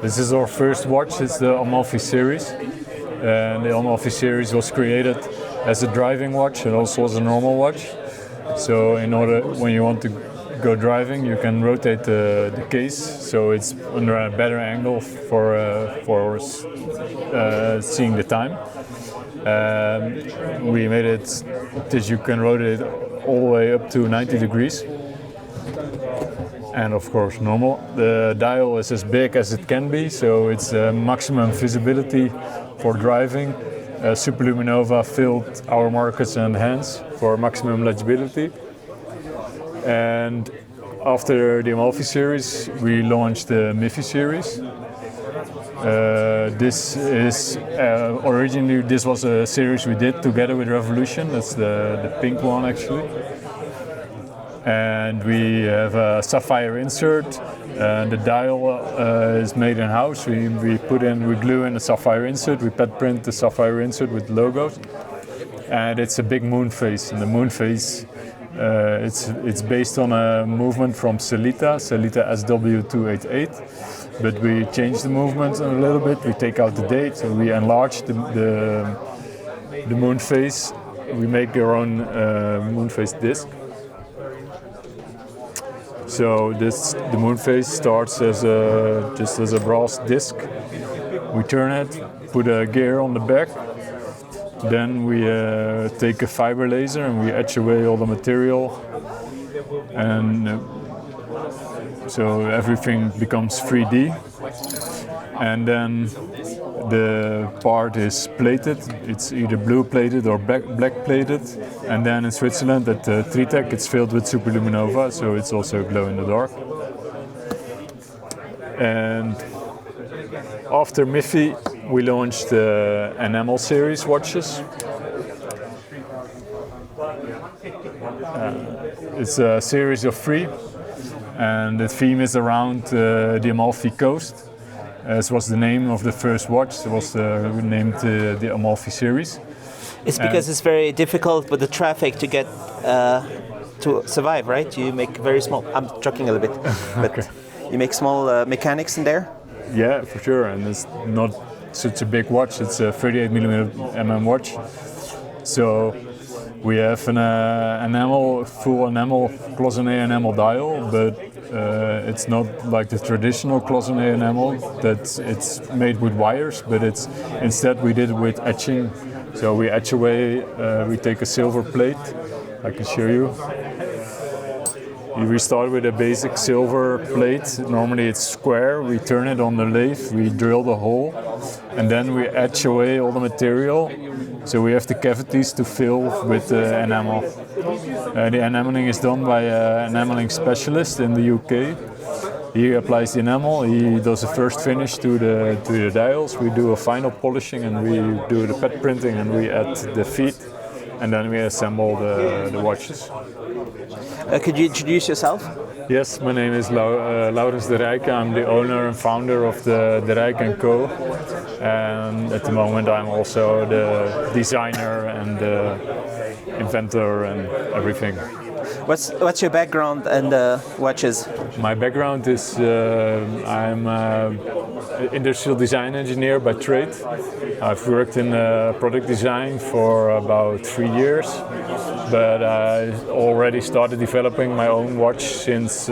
This is our first watch. It's the Amalfi series. And the Amalfi series was created as a driving watch and also as a normal watch. So in order, when you want to go driving, you can rotate the case so it's under a better angle for seeing the time. We made it that you can rotate all the way up to 90 degrees. And of course normal. The dial is as big as it can be, so it's maximum visibility for driving. Super-LumiNova-filled hour markers and hands for maximum legibility. And after the Amalfi series, we launched the MII series. This is originally this was a series we did together with Revolution. That's the pink one actually. And we have a sapphire insert. And the dial is made in house. We glue in the sapphire insert. We pet print the sapphire insert with logos. And it's a big moon face. And the moon face, it's based on a movement from Sellita SW288. But we changed the movement a little bit. We take out the date. So we enlarged the moon face. We make our own moon face disc. So the moon face starts as just as a brass disc. We turn it, put a gear on the back. Then we take a fiber laser and we etch away all the material. And so everything becomes 3D. And then the part is plated. It's either blue plated or black plated. And then in Switzerland at Tritec it's filled with Super-LumiNova, so it's also glow in the dark. And after MII, we launched the enamel series watches. It's a series of 3, and the theme is around the Amalfi coast. This was the name of the first watch. It was named the Amalfi series. It's because it's very difficult with the traffic to get to survive, right? You make very small. I'm joking a little bit, but okay. You make small mechanics in there. Yeah, for sure, and it's not such a big watch. It's a 38mm watch, so we have an full enamel cloisonné enamel dial, but it's not like the traditional cloisonné enamel that it's made with wires, but instead we did it with etching. So we etch away, we take a silver plate, I can show you. We start with a basic silver plate. Normally it's square, we turn it on the lathe, we drill the hole, and then we etch away all the material. So we have the cavities to fill with the enamel. The enameling is done by an enameling specialist in the UK. He applies the enamel, he does the first finish to the dials, we do a final polishing and we do the pet printing and we add the feet, and then we assemble the watches. Could you introduce yourself? Yes, my name is Laurens de Rijke. I'm the owner and founder of the Rijke Co. And at the moment I'm also the designer and the inventor and everything. What's your background and watches? My background is I'm an industrial design engineer by trade. I've worked in product design for about 3 years, but I already started developing my own watch since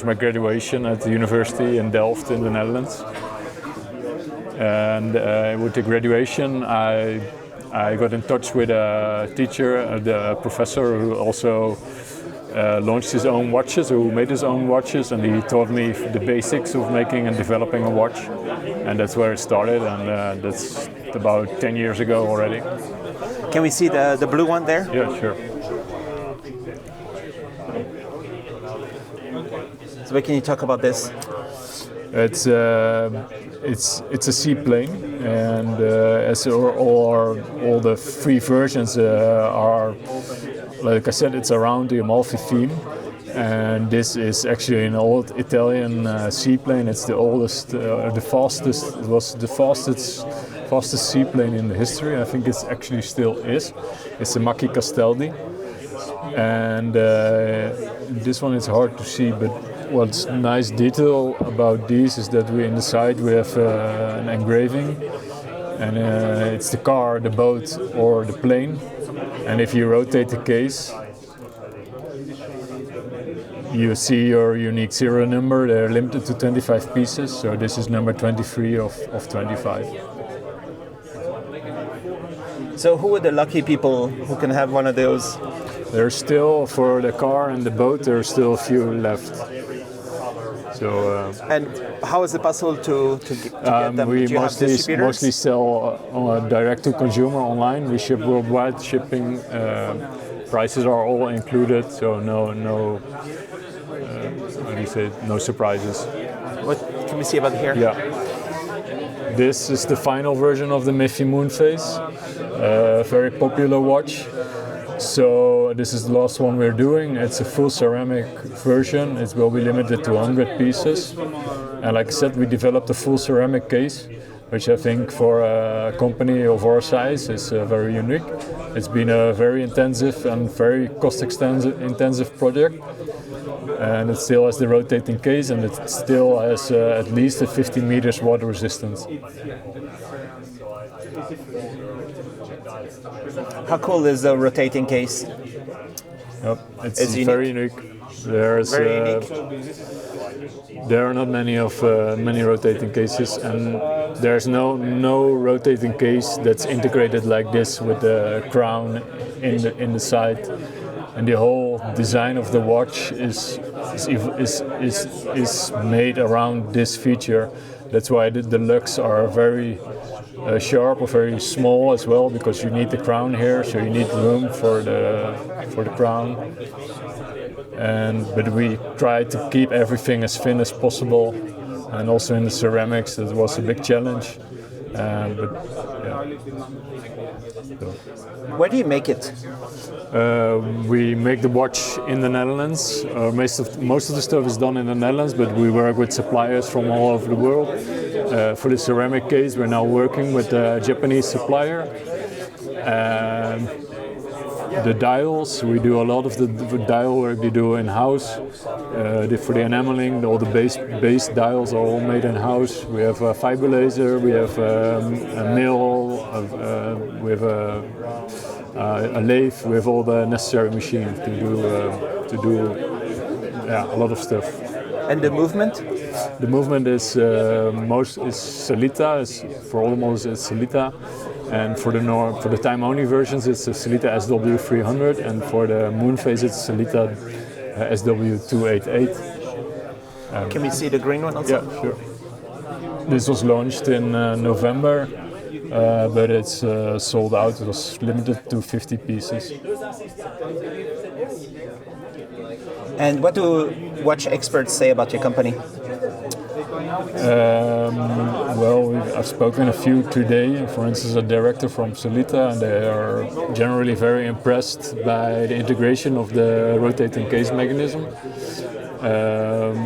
my graduation at the university in Delft in the Netherlands. And with the graduation, I got in touch with a teacher, a professor who also launched his own watches, who made his own watches, and he taught me the basics of making and developing a watch. And that's where it started, and that's about 10 years ago already. Can we see the blue one there? Yeah, sure. So what can you talk about this? It's a seaplane, and as all the 3 versions are, like I said, it's around the Amalfi theme. And this is actually an old Italian seaplane. It's the oldest, the fastest. It was the fastest seaplane in the history. I think it actually still is. It's a Macchi-Castaldi, and this one is hard to see, but what's nice detail about these is that in the side we have an engraving, and it's the car, the boat, or the plane. And if you rotate the case, you see your unique serial number. They're limited to 25 pieces, so this is number 23 of 25. So who are the lucky people who can have one of those? There's still, for the car and the boat, there are still a few left. So, and how is it possible to get them? We Do you have distributors? mostly sell direct to consumer online. We ship worldwide. Shipping prices are all included, so no how do you say it? No surprises. What can we see about here? Yeah. This is the final version of the MII moon phase. Very popular watch. So this is the last one we're doing. It's a full ceramic version. It will be limited to 100 pieces. And like I said, we developed a full ceramic case, which I think for a company of our size is very unique. It's been a very intensive and very cost-intensive project. And it still has the rotating case, and it still has at least a 50 meters water resistance. How cool is the rotating case? Yep, it's very unique. There's very unique. There are not many rotating cases, and there's no rotating case that's integrated like this with the crown in the side, and the whole design of the watch is made around this feature. That's why the lugs are very sharp or very small as well, because you need the crown here, so you need room for the crown. But we try to keep everything as thin as possible, and also in the ceramics that was a big challenge. But yeah. So. Where do you make it? We make the watch in the Netherlands. Most of the stuff is done in the Netherlands, but we work with suppliers from all over the world. For the ceramic case, we're now working with a Japanese supplier. The dials, we do a lot of the dial work we do in-house. For the enameling, all the base dials are all made in-house. We have a fiber laser, we have a mill, we have a lathe, we have all the necessary machines to do a lot of stuff. And the movement? The movement is Sellita. For all the models, it's Sellita. And for the time-only versions, it's a Sellita SW300, and for the moon phase, it's Sellita SW288. Can we see the green one also? Yeah, sure. This was launched in November, but it's sold out. It was limited to 50 pieces. And what do watch experts say about your company? I've spoken a few today. For instance, a director from Sellita, and they are generally very impressed by the integration of the rotating case mechanism.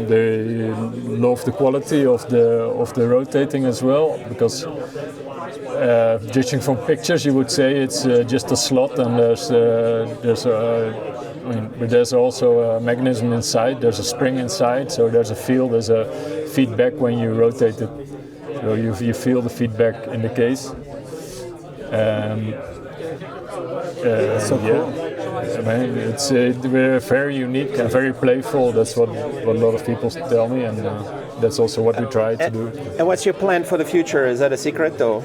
They love the quality of the rotating as well, because judging from pictures, you would say it's just a slot, and but there's also a mechanism inside. There's a spring inside, so there's a feel. There's a feedback when you rotate it. So you feel the feedback in the case. So cool. We're very unique and very playful. That's what a lot of people tell me, and that's also what we try to do. And what's your plan for the future? Is that a secret, or?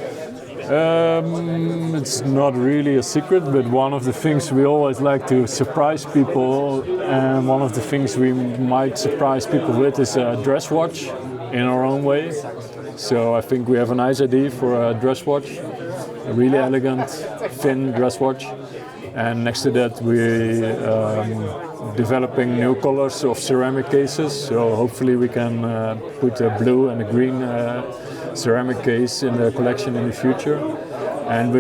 It's not really a secret, but one of the things we always like to surprise people, and one of the things we might surprise people with is a dress watch in our own way. So I think we have a nice idea for a dress watch, a really elegant, thin dress watch. And next to that, we're developing new colors of ceramic cases. So hopefully we can put a blue and a green ceramic case in the collection in the future. And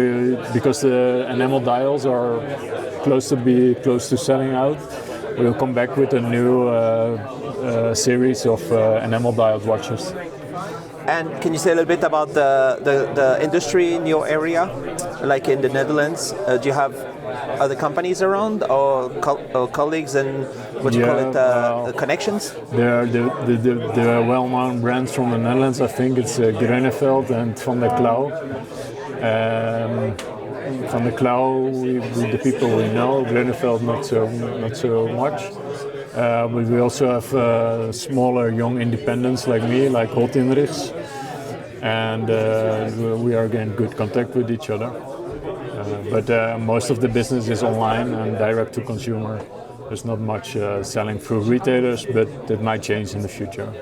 because the enamel dials are close to selling out, we'll come back with a new series of enamel dialed watches. And can you say a little bit about the industry in your area, like in the Netherlands? Do you have other companies around, or colleagues, and what do you call it, connections? They're the well-known brands from the Netherlands. I think it's Geneva and Van der Klauw. Van der Klauw, the people we know. Geneva not so much. But we also have smaller young independents like me, like Holtinrichs, and we are in good contact with each other. But most of the business is online and direct to consumer. There's not much selling through retailers, but that might change in the future.